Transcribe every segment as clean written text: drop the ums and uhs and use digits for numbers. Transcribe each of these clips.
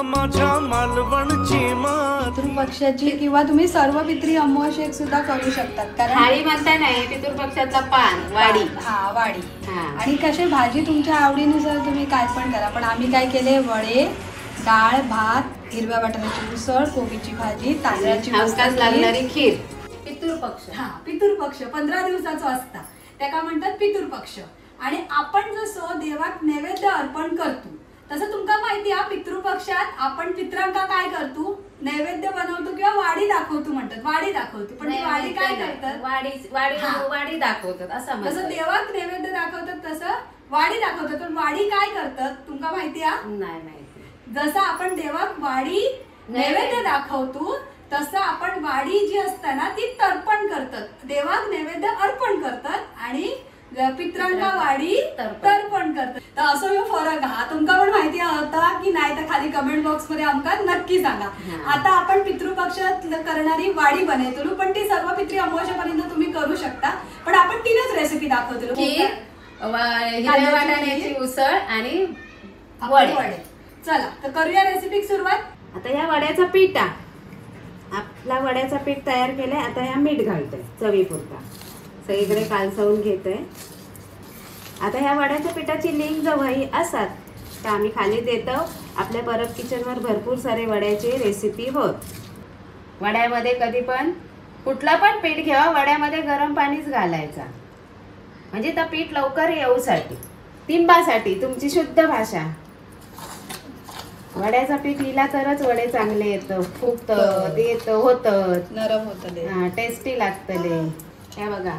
माझ्या मालवणची माती. पितृपक्षाची किंवा तुम्ही सर्व पितृ अमावस्येक सुद्धा करू शकतात, कारण थाळी म्हणता नाही, पितृपक्षाचा पान वाडी. हा वाडी. हा. आणि कसे भाजी तुमच्या आवडीनुसार तुम्ही काय पण करा, पण आम्ही काय केले, वडे, डाळ, भात, हिरव्या वाटाण्याची उसळ, कोबीची भाजी, तांदळाची हमखास लागणारी खीर. पितृपक्ष. हा, पितृपक्ष 15 दिवसाचा असता, त्याका म्हणतात पितृपक्ष. आणि आपण जसं देवाक नैवेद्य अर्पण करतो तसं तुमका माहिती आहे, पितृपक्षात आपण पित्रांका काय करतो, नैवेद्य बनवतो किंवा वाडी दाखवतो म्हणतात, वाडी दाखवतो. पण ती वाडी काय करतात, वाडी दाखवतात असं म्हणतात. जसं देवाक नैवेद्य दाखवतात तसं वाडी दाखवतात. पण वाडी काय करतात तुमका माहिती आहे? नाही माहिती. जसं आपण देवाक वाडी नैवेद्य दाखवतो तसं आपण वाडी जी असते ना ती तर्पण करतात, देवाक नैवेद्य अर्पण करतात आणि पित्रांका वाडी तर्पण करतात. तर असं हे फरक हा तुमका पण माहिती होता की नाही, तर खाली कमेंट बॉक्स मध्ये आमका नक्की सांगा. आता आपण पितृपक्षात करणारी वाडी बनवतो, पण ती सर्व पितृ अमावस्येपर्यंत तुम्ही करू शकता. पण आपण 3च रेसिपी दाखवतो, हिरव्या वाटाण्याची उसळ आणि वडे. चला तर करूया रेसिपी सुरुवात. आता या वड्याचा पिठा, आपला वड्याचा पीठ तयार केलाय. आता या मीठ घालतोय चवीपुरता, सगळीकडे कालसवून घेतोय. आता ह्या वड्याच्या पिठाची लिंक जर वही असतात तर आम्ही खाली देतो. आपल्या परब किचनवर भरपूर सारे वड्याचे रेसिपी होत. वड्यामध्ये कधी पण कुठलं पण पीठ घ्या, वड्यामध्ये गरम पाणीच घालायचा, म्हणजे तर पीठ लवकर येऊसाठी, तिंबासाठी, तुमची शुद्ध भाषा. वड्याचा पीठ लिहिला तरच वडे चांगले येतं, फुगतं, ते येतं, होतं, नरम होतं, टेस्टी लागतले. हे बघा,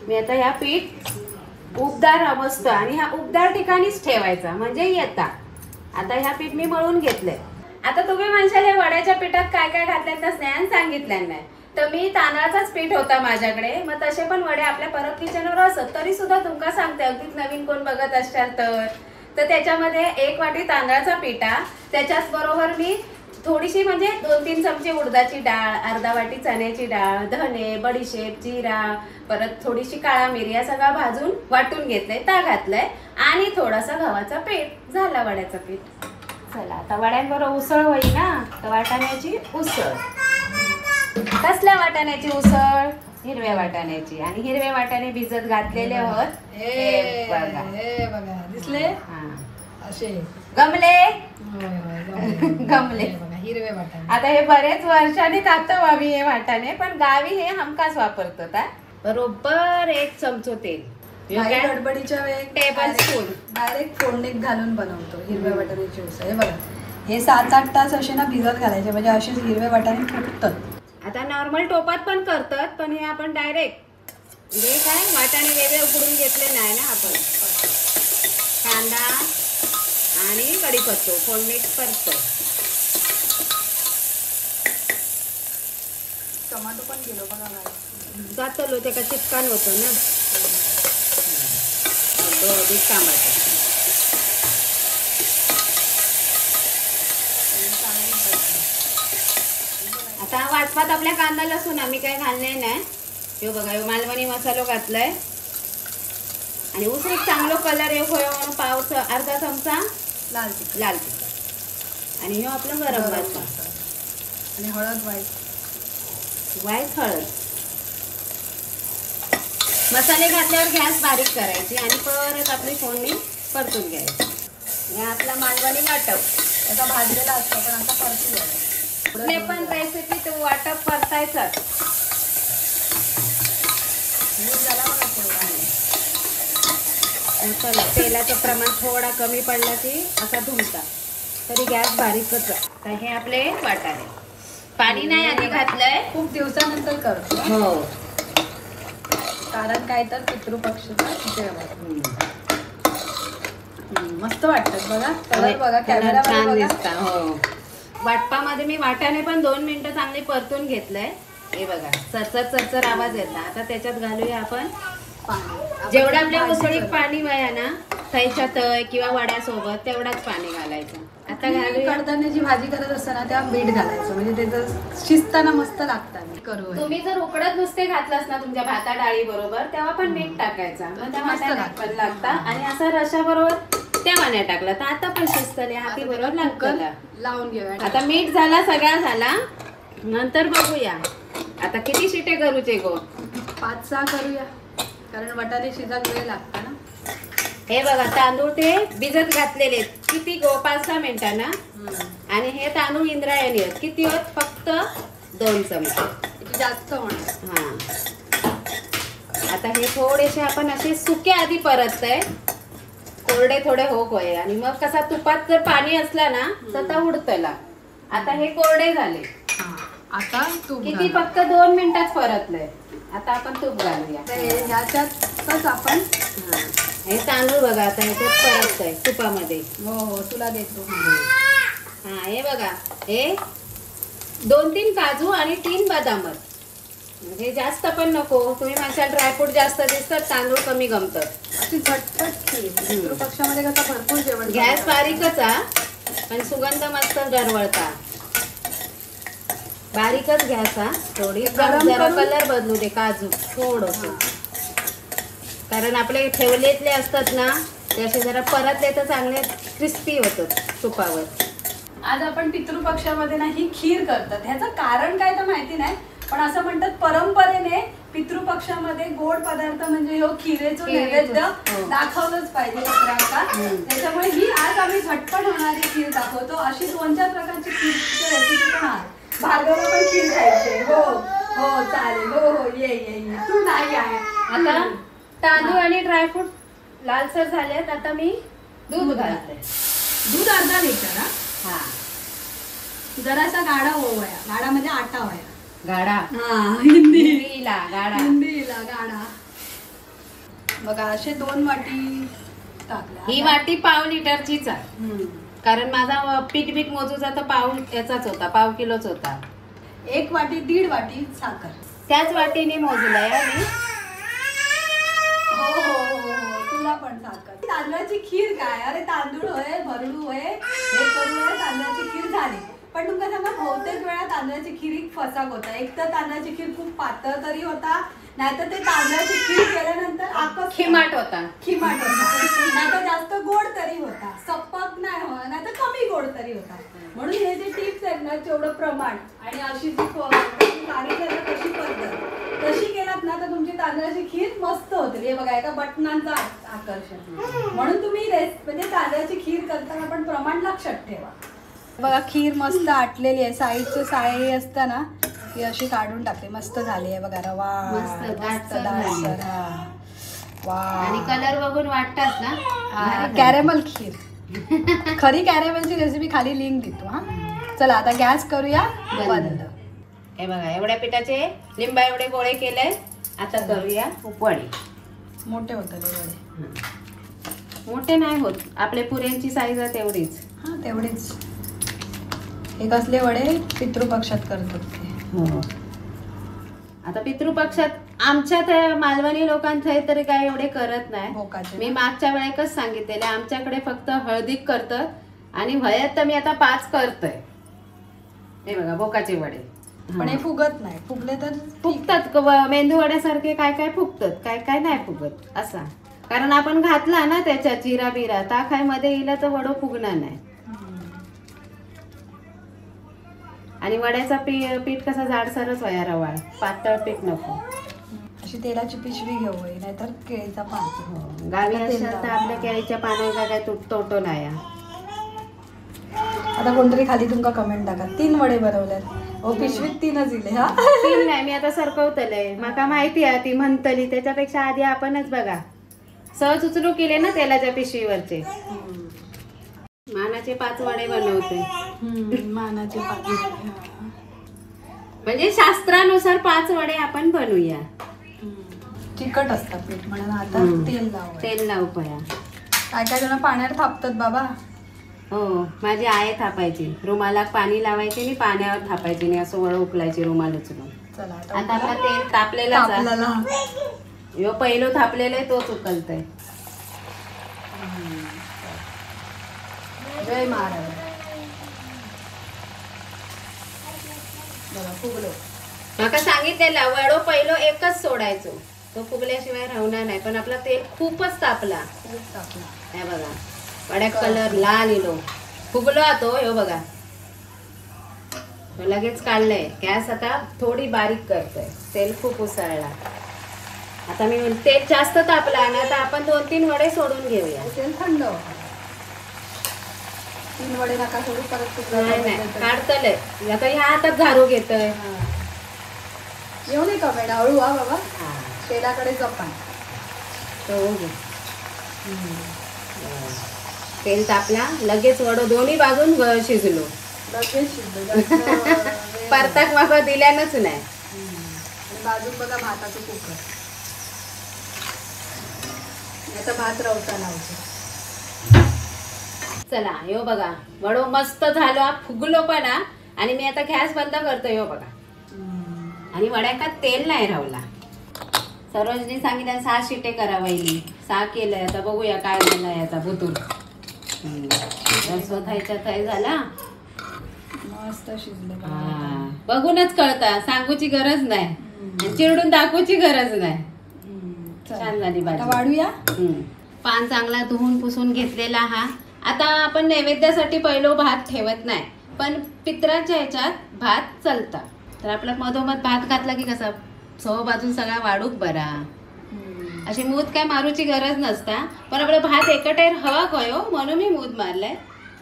मी आता ह्या पीठ उबदार मस्त आणि ह्या उबदार ठिकाणीच ठेवायचा म्हणजे येता. आता ह्या पीठ मी मळून घेतलंय. आता तुम्ही म्हणशाल हे वड्याच्या पिठात काय काय घातलं तर स्नेहान सांगितलं नाही, तर मी तांदळाचाच पीठ होता माझ्याकडे. मग तसे पण वडे आपल्या परत किचनवर असत, तरी सुद्धा तुमका सांगते, अगदीच नवीन कोण बघत असाल तर त्याच्यामध्ये 1 वाटी तांदळाचा पिठा, त्याच्याच बरोबर मी थोडीशी म्हणजे 2-3 चमचे उडदाची डाळ, अर्धा वाटी चण्याची डाळ, धने, बडीशेप, जिरा, परत थोडीशी काळा मिरी, या सगळा भाजून वाटून घेतलंय, ता घातलंय आणि थोडासा गव्हाचा पीठ. झाला वड्याचा पीठ. चला आता वड्यांबरोबर उसळ होई ना, तर वाटाण्याची उसळ. कसल्या वाटाण्याची उसळ? हिरव्या वाटाण्याची. आणि हिरवे वाटाणे भिजत घातलेले आहोत. हे बघा दिसले असे गमले हिरवे वाटाणे. आता हे बरेच वर्षांनी खातो आम्ही हे वाटाणे, पण गावी हे हमखास वापरतो. बरोबर 1 चमचो तेल, गडबडीच्या टेबल स्पून डायरेक्ट फोडणीत घालून बनवतो हिरव्या वाटाण्याची उसळ. हे बघा, हे 7-8 तास असे ना भिजत घालायचे, म्हणजे असेच हिरवे वाटाणे फुटतात. आता नॉर्मल टोपात पण करतात, पण हे आपण डायरेक्ट म्हणजे काय वाटाणे वेगळे उकडून घेतले नाही ना आपण. कांदा आणि कढीपत्ता फोडणीत परतो. टोमॅटो पण गेलो बघा, जातलो ते का चिपकान होतं ना. टमाटर आता वाटपात आपल्या कांदा लसूण आम्ही काय घालणे नाही. हे बघा, हे मालवणी मसालो घातलाय आणि उसळीत चांगलो कलर येऊ म्हणून अर्धा चमचा लाल तिखट आणि हे आपलं गरम मसाला आणि हळद, व्हाईट हळद. मसाले घातल्यावर गॅस बारीक करायची आणि परत आपली फोडणी परतून घ्यायची. हे आपला मालवणी वाटप त्याचा भाजलेला असतो, पण आता परतून कुठले पण रेसिपी तो वाटप परतायचा. तेलाचं प्रमाण थोडा कमी पडला की असा धुमता, तरी गॅस बारीकच आहे. तर हे आपले वाटाणे, पाणी नाही आधी घातलंय, खूप दिवसानंतर करतो. हो, कारण काय तर पितृपक्षाचा जेवण मस्त वाटतात बघा. कलर बघा, कॅमेरा छान दिसता. हो, वाटपामध्ये मी वाटाणे पण 2 मिनिटं चांगली परतून घेतलंय. हे बघा, चरचर आवाज येता. आता त्याच्यात घालूया आपण पाणी. जेवढं आपल्या उसळीत पाणी वया ना खायच्यात किंवा वड्यासोबत तेवढाच पाणी घालायचं. आता घालूया. कडधान्याची भाजी करत असताना त्या मीठ घालायचं, म्हणजे त्याचं शिजताना मस्त लागतं. तुम्ही जर उकडत नुसते घातलास ना तुमच्या भाता डाळी बरोबर, तेव्हा पण मीठ टाकायचा, मग त्या मस्त लागता. आणि असा रशा बरोबर उकट्या पाण्यात टाकला तर आता पण शिजतले हाती बरोबर लागतं. लावून घेऊया. आता मीठ झाला, सगळा झाला, नंतर बघूया आता किती शिटे करूचे गो. 5-6 करूया कारण बटाटे शिजायला वेळ लागता ना. हे बघा तांदूळ ते भिजत घातलेले किती गो 5-6 मिनिटांना. आणि हे तांदूळ इंद्रायणी आहेत किती होत फक्त 2 चमचे जास्त होणार. हा आता हे थोडेसे आपण असे सुके आधी परततय, कोरडे थोडे होय. आणि मग कसा तुपात जर पाणी असला ना तर उडतला. आता हे कोरडे झाले. आता तूप किती फक्त 2 मिनिटात परतलंय. आता आपण तूप घालूया. ह्याच्यातच आपण हे तांदूळ बघा आता ह्याच्यात परततय तुपामध्ये. हो तुला देतो. हा हे बघा हे 2-3 काजू आणि 3 बदाम. हे जास्त पण नको. तुम्ही म्हणशाल ड्रायफ्रूट जास्त दिसतात, तांदूळ कमी गमतात. अशी झटपट खीर. पितृपक्षामध्ये कसं भरपूर जेवण. गॅस बारीकच हा पण सुगंध मस्त दरवळता. बारीकच गॅस हा. थोडी जरा कलर बदलू दे काजू थोडस, कारण आपले ठेवलेतले असतात ना ते असे जरा परतले तर चांगले क्रिस्पी होतात तुपावर. आज आपण पितृपक्षामध्ये ना ही खीर करतात. ह्याचं कारण काय तर माहिती नाही, पण असं म्हणतात परंपरेने पितृपक्षामध्ये गोड पदार्थ म्हणजे ह्यो खिरेचं नैवेद्य दाखवलंच पाहिजे पितरांका. त्याच्यामुळे ही आज आम्ही झटपट होणारी खीर दाखवतो. अशी 2-4 प्रकारची खीरची रेसिपी पण आहे. भार्गवला पण खीर खायची. हो हो चालेल. हो हो ये ये ये तू नाही आहे. आता तांदूळ आणि ड्रायफ्रूट लालसर झालेत. आता मी दूध घालते. दूध अर्धा लिटर. हा जरासा गाढा ओवाया. गाढा म्हणजे आटा वया. गाडा. हा हिंदीला गाडा. हिंदीला गाढा. बघा असे 2 वाटी टाकल्या. ही वाटी पाव लिटरचीच आहे, कारण माझा पीठ मोजूचा तर पाव याचाच होता, पाव किलोच होता. 1 वाटी 1.5 वाटी साखर त्याच वाटीने मोजलाय मी. हो हो हो हो तुला पण साखर. तांदळाची खीर काय, अरे तांदूळ होय भरडू होय हे करूया तांदळाची खीर झाली. पण तुमका सांगा बहुतेक वेळा तांदळाची खीर फसाक होता. एक तर तांदळाची खीर खूप पातळ तरी होता, नाहीतर ते तांदळाची खीर केल्यानंतर आकस खिमाट होता. नाहीतर जास्त गोड तरी होता. सपक नाही हो, नाहीतर कमी गोड तरी होता. म्हणून हे जे टिप्स आहेत ना तेवढं प्रमाण आणि अशी जी सांगितलं ना तशी पद्धत तशी केलात ना तर तुमची तांदळाची खीर मस्त होते. हे बघा एका बटनांचं आकर्षण. म्हणून तुम्ही म्हणजे तांदळाची खीर करताना पण प्रमाण लक्षात ठेवा. बघा खीर मस्त आटलेली आहे. साईडचे साळी असताना ती अशी काढून टाकली. मस्त झाली आहे बघा. रवा मस्त दाटसर. वा आणि कलर बघून वाटतात ना कॅरेमल खीर. खरी कॅरेमलची रेसिपी खाली लिंक देतो. हा चला आता गॅस करूया बंद. हे बघा एवढ्या पिठाचे लिंबा एवढे गोळे केले. आता करूया वडे. मोठे होतात हे वडे. मोठे नाही होत, आपले पुऱ्यांची साईज आहे तेवढीच. हा तेवढेच. हे कसले वडे पितृपक्षात करतात ते. हो आता पितृपक्षात आमच्या मालवणी लोकांच्या तरी काय एवढे करत नाही. मी मागच्या वेळेकच सांगितलेले आमच्याकडे फक्त हळदीक करतात आणि वयात तर मी आता 5 करतोय. हे बघा भोकाचे वडे. पण हे फुगत नाही. फुगले तर फुगतात मेंदू वड्यासारखे, काय काय फुगतात काय काय नाही फुगत असा. कारण आपण घातला ना त्याच्यात जिरा बिरा ता काय मध्ये येईल तर वडो फुगणार नाही. आणि वड्याचा पीठ कसा जाडसरच व्हाया रवाळ, पातळ पीठ नको. अशी तेलाची पिशवी घेऊ नाहीतर केळीचा पान. गावी असेल तर आपल्या केळीच्या पानाचा काय तोटो नाही. आता कोणतरी खाली तुमका कमेंट टाका 3 वडे बनवल्यात. ओ पिशवीत 3च दिले. हा 3 नाही, मी आता सरकवतले. माका माहिती आहे ती म्हणतली. त्याच्यापेक्षा आधी आपणच बघा सहज उचलू केले ना तेलाच्या पिशवीवरचे. मानाचे 5 वडे बनवते. मानाचे 5 म्हणजे शास्त्रानुसार 5 वडे आपण बनवूया. चिकट असतात पीठ म्हणून आता तेल लावू पया. काय काय जण पाण्यात थापतात बाबा. हो माझी आई थापायची. रुमाला पाणी लावायचे आणि पाण्यावर थापायची नाही, असं वळ उकलायची रुमाल उचलून. चला आता आपला तेल तापलेला यो पहिलो थापलेला आहे तोच उकलतय. जय महाराज. फुगलो. माका सांगितलेला वडो पहिलो एकच सोडायचो, तो फुगल्याशिवाय राहणार नाही. पण आपला तेल खूपच तापला. हे बघा वड्या कलर लाल इलो फुगलो तो ह्यो बघा लगेच काढलंय. गॅस आता थोडी बारीक करतोय. तेल खूप उसळला. आता मी तेल जास्त तापला ना, आता आपण 2-3 वडे सोडून घेऊया. तेल थंड हो. 3 वडे नका सोडू परत नाही काढतलंय. आता ह्या हातात झारू घेतोय. येऊ नये का मॅडम, हळू हा बाबा, हा तेलाकडे जपान. तो घे. तेल तापला लगेच वडो दोन्ही बाजून शिजलो. लगेच शिजलं. परताक मागं दिल्यानच नाही. बाजून बघा भाताचं कुकर. आता भात रवता लावतो. चला ह्यो बघा वडो मस्त झालो हा, फुगलो पण हा. आणि मी आता गॅस बंद करतो. ह्यो बघा आणि वड्याका तेल नाही रावला. सरोजनी सांगितलं 6 शिटे करा वहिनी. 6 केलंय. आता बघूया काय झालं याचा बुतूर. स्वतःच्या थाय झाला मस्त शिजलं. बघूनच कळता, सांगूची गरज नाही, चिरडून दाखवूची गरज नाही. छान झाली भाजी. वाढूया. पान चांगला धुवून पुसून घेतलेला हा. आता आपण नैवेद्यासाठी पहिलो भात ठेवत नाही, पण पित्राच्या ह्याच्यात भात चालता. तर आपला मधोमध भात घातला की कसा सव बाजून सगळा वाढूक बरा. अशी मूद काय मारूची गरज नसता, पण आपला भात एकटायर हवा कयो म्हणून मी मूद मारलाय.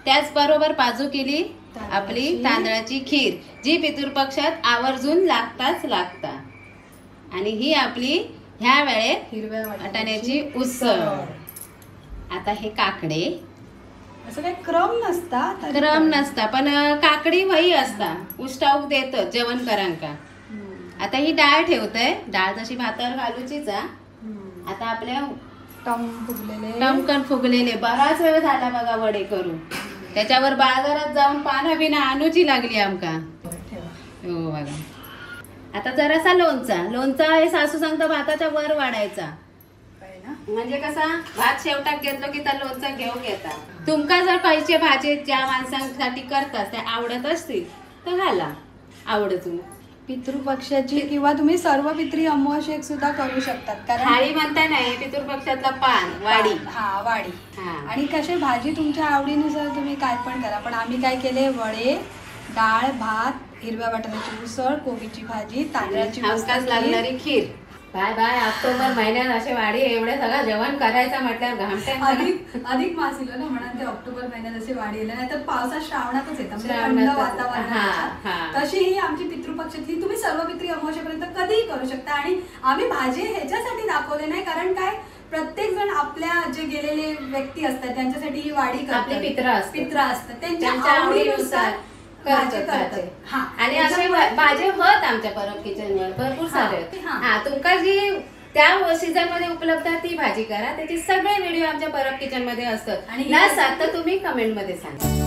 त्याचबरोबर बाजू केली आपली तांदळाची खीर, जी पितृपक्षात आवर्जून लागताच लागता. आणि ही आपली ह्या वेळेत हिरव्या वाटाण्याची उसळ. आता हे काकडे असं काही क्रम नसता, पण काकडी वही असता. उष्टाऊक देत जेवण करांका. आता ही डाळ ठेवतोय. डाळ तशी भातावर घालूचीच. आता आपल्या टमकन फुगलेले बराच वेळ झाला बघा वडे करून. त्याच्यावर बाजारात जाऊन पाना बिना आणूची लागली आमका. हो बघा. आता जरासा लोणचा हे सासू सांगता भाताच्या वर वाढायचा. म्हणजे कसा भात शेवटाक घेतलो की त्या लोणचा घेऊ घेता. तुमका जर पाहिजे भाजी ज्या माणसांसाठी करतात त्या आवडत असतील तर घाला आवडतून. पितृपक्षाची किंवा तुम्ही सर्व पितृ अमावस्येक सुद्धा करू शकतात. कारण थाळी म्हणता नाही, पितृपक्षातला पान वाडी. हा वाडी. हा. आणि कसे भाजी तुमच्या आवडीनुसार तुम्ही काय पण करा. पण आम्ही काय केले, वडे, डाळ, भात, हिरव्या वाटाण्याची उसळ, कोबीची भाजी, तांदळाची हमखास लागणारी खीर. बाय बाय ऑक्टोबर महिन्यात असे वाडी एवढे सगळं जेवण करायचं म्हटल्यावर अधिक मास येलो ना म्हणून ते ऑक्टोबर महिन्यात असे वाढी येलं. नाही तर पावसात श्रावणातच येतात म्हणजे थंड वातावरण. तशी ही आमची पितृपक्षातली तुम्ही सर्व पितृ अमावस्येपर्यंत कधीही करू शकता. आणि आम्ही भाजी ह्याच्यासाठी दाखवले नाही, कारण काय प्रत्येक जण आपल्या जे गेलेले व्यक्ती असतात त्यांच्यासाठी ही वाडी करतात. पित्र असतात त्यांच्या आवडीनुसार आणि असे भाजी होत आमच्या परब किचन वर भरपूर सारे. हा तुमका जी त्या सीझन मध्ये उपलब्ध ती भाजी करा. त्याचे सगळे व्हिडिओ आमच्या परब किचन मध्ये असतात. आणि नसतात तर तुम्ही कमेंट मध्ये सांगा.